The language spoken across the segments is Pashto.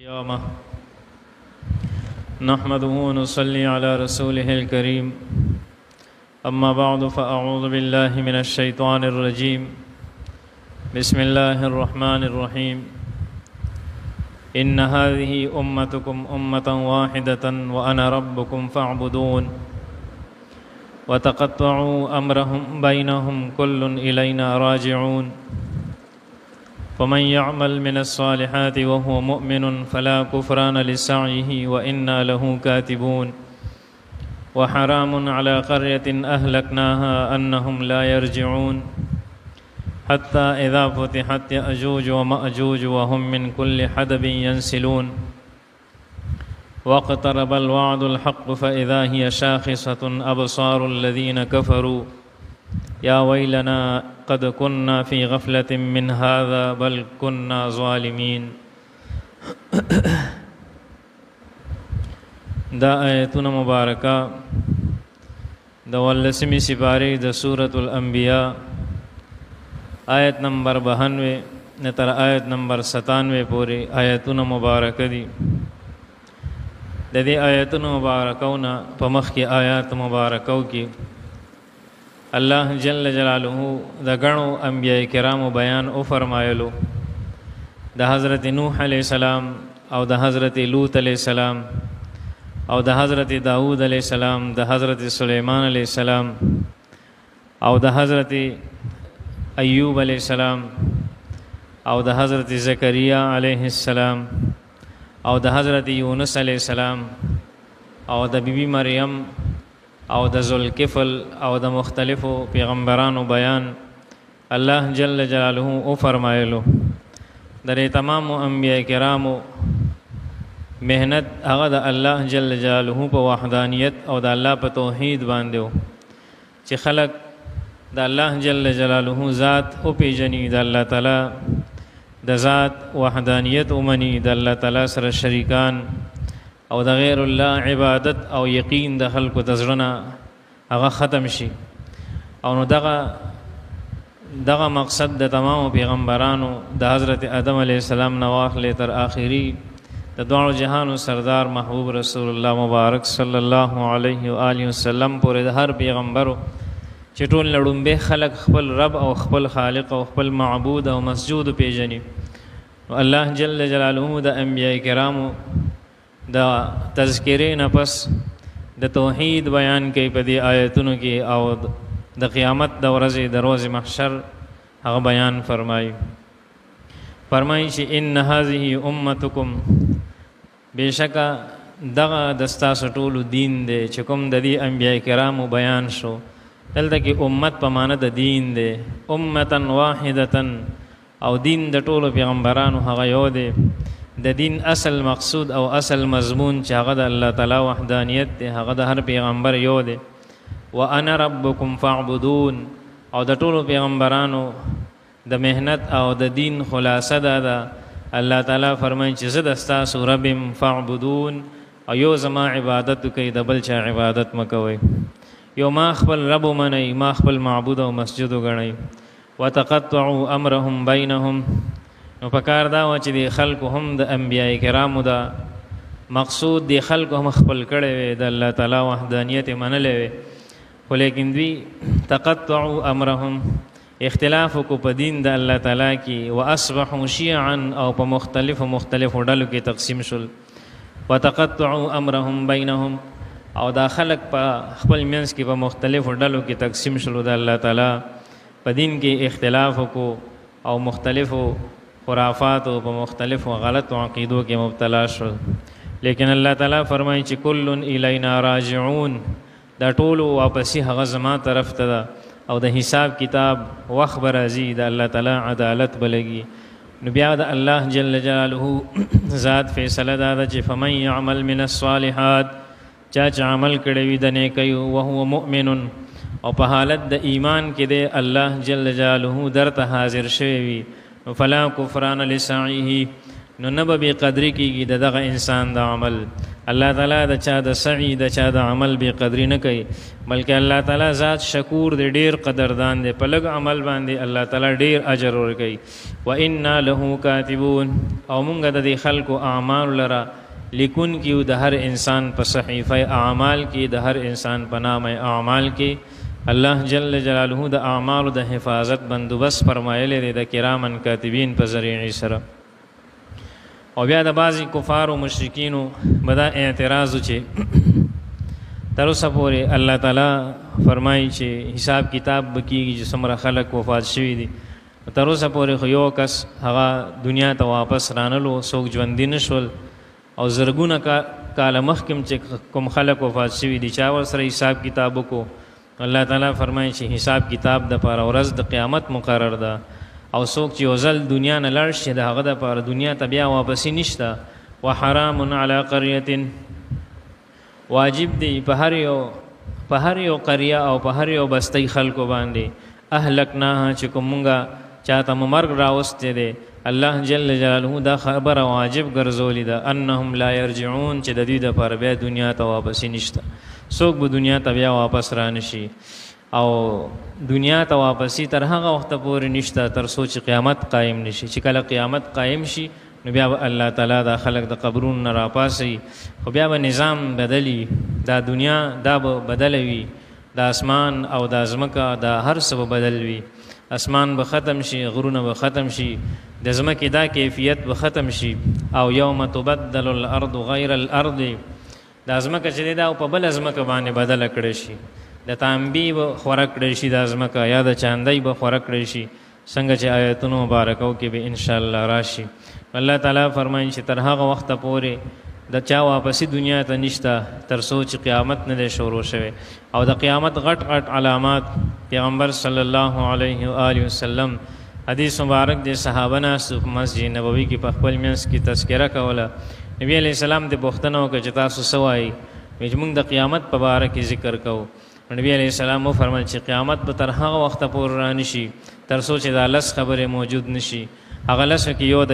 قيامة نحمده ونصلي على رسوله الكريم أما بعد فأعوذ بالله من الشيطان الرجيم بسم الله الرحمن الرحيم إن هذه أمتكم أمة واحدة وأنا ربكم فاعبدون وتقطعوا أمرهم بينهم كل إلينا راجعون فمن يعمل من الصالحات وهو مؤمن فلا كفران لسعيه وإنا له كاتبون وحرام على قرية أهلكناها أنهم لا يرجعون حتى إذا فتحت يأجوج ومأجوج وهم من كل حدب ينسلون واقترب الوعد الحق فإذا هي شاخصة أبصار الذين كفروا يا ويلنا قد كنا في غفلة من هذا بل كنا ظالمين. دا آیتون مبارکہ دا واللسمی سپاری دا سورة الانبیاء آیت نمبر 92 نتر آیت نمبر 97 پوری آیتون مبارکہ دی. دا دی آیتون مبارکونا پمخ کی آیات مبارکو کی اللہ جل جلالہ دا گنو انبیاء کرام بیان او فرمایلو دا حضرت نوح علیہ السلام او دا حضرت لوط علیہ السلام او دا حضرت داود علیہ السلام دا حضرت سلیمان علیہ السلام او دا حضرت ایوب علیہ السلام او دا حضرت زکریا علیہ السلام او دا حضرت یونس علیہ السلام او دا بی بی مریم او د ذوالکفل او د مختلفو پیغمبرانو بیان الله جل جلاله او فرمایلو در تمام انبیاء کرامو محنت هغه د الله جل جلاله په وحدانیت او د الله په توحید باندې چې خلق د الله جل جلاله ذات او پیژني د الله تعالی د ذات وحدانیت اومني د الله تعالی سره شریکان او د غیر الله عبادت او یقین د خلکو د زړه هغه ختم شي او نو دغه مقصد د تمام پیغمبرانو د حضرت آدم علیه السلام نه واخلې تر آخري د دوه جهانو سردار محبوب رسول الله مبارک صلی الله علیه و آله وسلم پورې د هر پیغمبرو چې ټول لړومبه خلق خپل رب او خپل خالق او خپل معبود او مسجود پیژني الله جل جلاله د انبیاء کرامو دا تذکرې نه پس د توحید بیان کوي په دې آیتونو کې او د قیامت د ورځې د روز محشر هغه بیان فرمایي چې ان هذه امتکم بشکا دغه دستاسو ټولو دین دی چې کوم د دې انبیاء کرامو بیان شو دلته کې امت په معنی د دین دی امتن واحدتن او دین د ټولو پیغمبرانو هغه یو دی د دین اصل مقصود او اصل مضمون چې هغه د الله تعالی وحدانیت دی هغه د هر پیغمبر یو دی وانا ربکم فاعبدون او د ټولو پیغمبرانو د مهنت او د دین خلاصه ده الله تعالی فرمایي چې زه د تاسو ربم فاعبدون او یو زما عبادت کوي د بل چا عبادت مکوئ یو ما خپل رب منئ ما خپل معبود او مسجد غنئ وتقطعوا امرهم بینهم نو پکار دا و چې د خلکو هم د انبیاء کرامو دا مقصود د خلکو هم خپل کړي وي د الله تعالی وحدانیت منلې وي خو لیکن دوی تقطعوا امرهم اختلاف کو په دین د الله تعالی کې واصبحوا شيعا او په مختلفو ډلو کې تقسیم شول وتقطعوا امرهم بینهم او دا خلق په خپل منځ کې په مختلفو ډلو کې تقسیم شول د الله تعالی په دین کې اختلاف کو او مختلفو خرافات او په مختلفو غلط عقیدو کې مبتلا شو لیکن الله تعالی فرمایي چې کل الینا راجعون دا ټول واپسی هغه زما طرف ته او د حساب کتاب وخبر ازي د الله تعالی عدالت بلګي نو بیا د الله جل جلاله ذات فیصله دا چې فمن يعمل من الصالحات چا عمل کړي وي د نیکي او هو مؤمن او په حالت د ایمان کې دی الله جل جلاله درته حاضر شوی وي فلا کفران لسعیه نو نبه بی قدری کیږي دغه انسان د عمل الله تعالی د چا د سعی د چا د عمل بے قدری نه کوي، بلکې الله تعالی ذات شکور دی، ډیر قدردان دی. په لږ عمل باندې الله تعالی ډیر اجر ورکوي. وإنا له کاتبون، او مونږ د دې خلکو اعمال لره لیکون کیو د هر انسان په صحیفه اعمال کې، د هر انسان په نامه اعمال کې. الله جل جلاله د اعمالو د حفاظت بندوبست فرمایلی دی د کرامن کاتبین په ذریعې سره. او بیا د بعضې کفارو مشرکینو به دا اعتراض چې تر اوسه پورې الله تعالی فرمایي چې حساب کتاب به کېږي چې څومره خلک وفات شوي دي. تر اوسه پورې خو یو کس هغه دنیا ته واپس رانلو، څوک ژوندي نه شول. او زرګونه کاله مخکې چې کوم خلک وفات شوي دي چا ورسره حساب کتاب وکړو. الله تعالی فرمایي چې حساب کتاب د پاره ورځ د قیامت مقرر ده، او څوک چې یو ځل دنیا نه لاړ شي د هغه دپاره دنیا ته بیا واپسي نشته. وحرام علی قریة، واجب دی په هر یو قریه او په هر یو بستی خلکو باندې اهلکناها چې کوم مونږه چاته مو مرګ راوستی دی. الله جل جلاله دا خبره واجب ګرځولې ده انهم لا یرجعون، چې د دوی دپاره بیا دنیا ته واپسي نشته. څوک به دنیا ته بیا واپس رانشي، او دنیا ته واپسی تر هغه وخته پورې نشته تر څو چې قیامت قایم نشي. چې کله قیامت قایم شي نو بیا به الله تعالی دا خلک د قبرونو نه راپاسي، خو بیا به نظام بدلی، دا دنیا دا به بدله وي، دا اسمان او دا ځمکه دا هر څه به بدل وي. اسمان به ختم شي، غرونه به ختم شي، د ځمکې دا کیفیت به ختم شي. او یوم تبدل الارض غیر الارض، دا ځمکه چې دی دا په بله ځمکه باندې بدله کړی شي. د تانبی به خوره کړی شي دا ځمکه، یا د چاندی به خوره کړی شي، څنګه چې آیتونو مبارکو کې به انشاءالله راشي. الله تعالی فرمایي چې تر هغه وخته پورې د چا واپسی دنیا ته نشته تر څو چې قیامت نه دی شروع شوی. او د قیامت غټ غټ علامات پیغمبر صلی الله علیه و آله وسلم حدیث مبارک د صحابه ناستو په مسجد نبوي کې په خپل منځ کې تذکره کوله. نبی علیہ السلام د پوښتنه وکړه چې تاسو څه وایي؟ وایي موږ د قیامت په باره کې ذکر کوو. نبی علیہ السلام وفرمایل چې قیامت به تر هغه وخته پورې رانشي تر څو چې دا لس خبرې موجود نشي. هغه لسو کې یو د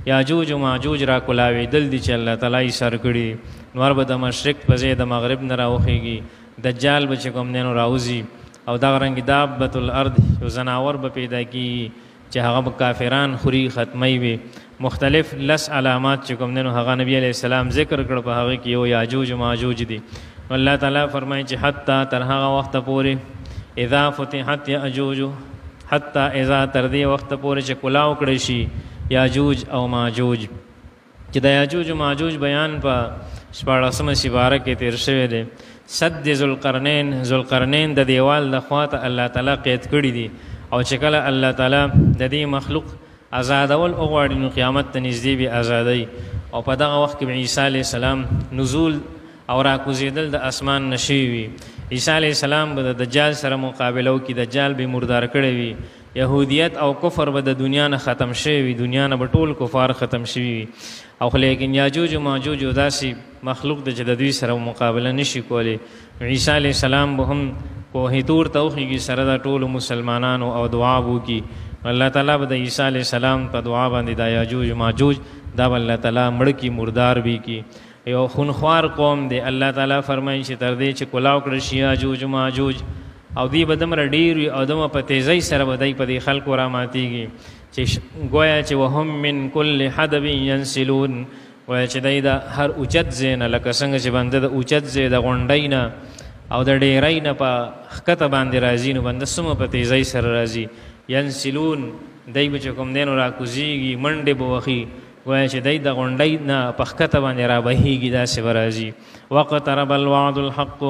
یاجوج و ماجوج را کولاوېدل دي چې الله تعالی یې سر کړي. نور به د مشرق په ځای د مغرب نه راوخېږي. دجال به چې کوم دی نو راوځي. او دغه رنګې دابة الارض، یو زناور به پیدا کېږي چې هغه به کافران خوري ختمی وي. مختلف لس علامات چې کوم دی نو هغه نبی علیہ السلام ذکر کړ، په هغه کې یو یاجوج و ماجوج دي. الله تعالی فرمایي چې حتی تر هغه وخته پورې اذا فتحت یاجوج، حتی اذا تر دې وخته پورې چې کلاو کړی شي یاجوج او ماجوج. چې د یاجوج و ماجوج بیان په 14مه سپاره کې تیر شوی دی. سد ذوالقرنین د دیوال د خواته الله تعالی قید کړي دي. او چې کله الله تعالی د دې مخلوق آزادول وغواړي نو قیامت ته نږدې به آزادوي. او په دغه وخت کې عیسی علیه السلام نزول او راکوزېدل د اسمان نشي وي. عیسی علیه السلام به د دجال سره مقابله وکړي، دجال به مردار کړی وي. یهودیت او کفر به د دنیا نه ختم شوی وي، دنیا نه به ټول کفار ختم شوي وي. او خو لیکن یاجوج و ماجوج یو داسې مخلوق دی چې د دوی سره مقابله نشي کولی. عیسی علیه السلام به هم کوه طور ته وخېږي سره د ټولو مسلمانانو او دعا به وکړي. الله تعالی به د عیسی علیه السلام په دعا باندې دا یاجوج و ماجوج دا به الله تعالی مړ کړي، مردار به کړي. یو خونخوار قوم دی. الله تعالی فرمایي چې تر دې چې کلاو کړی شي یاجوج و ماجوج، او دوی به دومره ډېر وي او دومره په تیزۍ سره به دی په دې خلکو راماتېږي چې گویا چې وهم من کل حدب ینسلون، گویا چې دی د هر اوچت ځای نه لکه څنګه چې بنده د اوچت ځای د غونډۍ نه او د ډیرۍ نه په ښکته باندې راځي نو بنده څومره په تیزۍ سره راځي. ینسلون دی به چې کوم دی نو راکوزېږي، منډې به وهي، گویا چې دی د غونډۍ نه په ښکته باندې رابهېږي، داسې به راځي. واقترب الوعد الحق،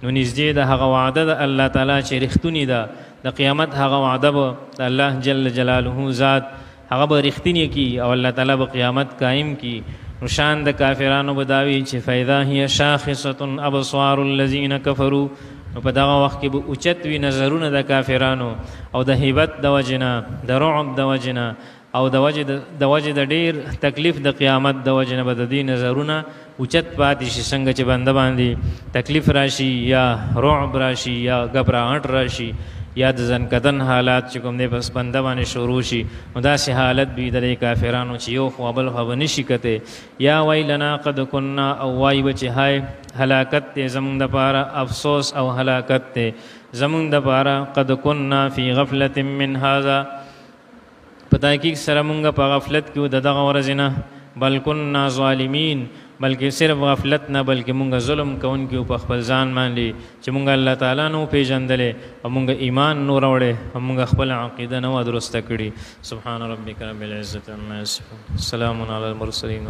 نو نږدې د هغه وعده د الله تعالی چې رښتونې ده، د قیامت هغه وعده به د الله جل جلاله ذات هغه به رښتینې کي او الله تعالی به قیامت قایم کی. نو شان د کافرانو به دا وي چې فاذا هي شاخصة ابصار الذین کفروا، نو په دغه وخت کې به اوچت وي نظرونه د کافرانو او د هیبت د وجې نه، د رعب د وجې نه او د وجې د ډېر تکلیف د قیامت د وجې نه به د دې نظرونه اوچت پاتې شي. څنګه چې بنده باندې تکلیف راشي یا رعب راشي یا ګبراهټ راشي یا د ځنکدن حالات چې کوم دی بس بنده باندې شروع شي نو داسې حالت وي د دې کافرانو چې یو خوا بل خوا به نشي کتی یا ویلنا قد کنا او وایي به چې های هلاکت دی زمونږ دپاره افسوس او هلاکت دی زمونږ دپاره قد کنا فی غفلت من هذا په تحقیق سره مونږ په غفلت کې د دغه ورځې نه بل کنا ظالمین بلکې صرف غفلت نه بلکې مونږ ظلم کوونکي په خپل ځان باندې چې مونږ الله تعالی نو پیژندلې او مونږ ایمان نو راوړې او مونږ خپل عقیده نو درسته کړي. سبحان ربک رب العزة عما یصفون، سلام علی المرسلین.